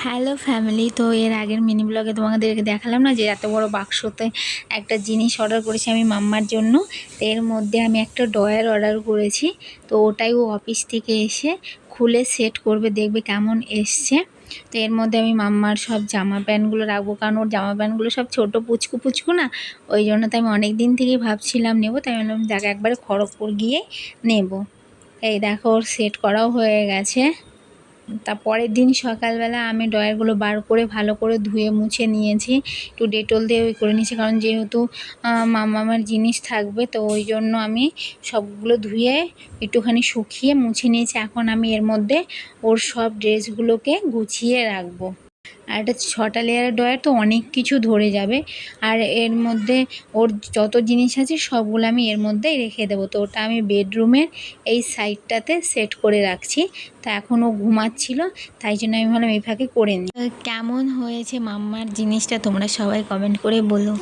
Hello family, তো এর আগের মিনি ব্লগে তোমাদেরকে দেখালাম না যে এত বড় বাক্সতে একটা জিনিস অর্ডার করেছি আমি মাম্মার জন্য। তো এর মধ্যে আমি একটা ড্রয়ার অর্ডার করেছি। তো ওটাই ও অফিস থেকে এসে খুলে সেট করবে, দেখবে কেমন এসছে। তো এর মধ্যে আমি মাম্মার সব জামা প্যান্টগুলো রাখবো, কারণ ওর জামা প্যান্টগুলো সব ছোটো পুচকু পুচকু না, ওই জন্য তো আমি অনেক দিন থেকেই ভাবছিলাম নেবো। তাই বললাম দেখো একবারে খড়গপুর গিয়ে নেব। এই দেখো ওর সেট করাও হয়ে গেছে। পরের দিন সকালবেলা আমি ড্রয়ারগুলো বার করে ভালো করে ধুয়ে মুছে নিয়েছি, একটু ডেটল দিয়ে করে নিয়েছি, কারণ যেহেতু মামার জিনিস থাকবে, তো ওই জন্য আমি সবগুলো ধুয়ে একটুখানি শুকিয়ে মুছে নিয়েছি। এখন আমি এর মধ্যে ওর সব ড্রেসগুলোকে গুছিয়ে রাখবো। আর এটা 6টা লেয়ারের ড্রয়ার, তো অনেক কিছু ধরে যাবে। আর এর মধ্যে ওর যত জিনিস আছে সবগুলো আমি এর মধ্যেই রেখে দেবো। তো ওটা আমি বেডরুমের এই সাইডটাতে সেট করে রাখছি। তো এখন ও ঘুমাচ্ছিল, তাই জন্য আমি ভাবলাম এই ফাঁকে করে নিই। কেমন হয়েছে মাম্মার জিনিসটা তোমরা সবাই কমেন্ট করে বলো।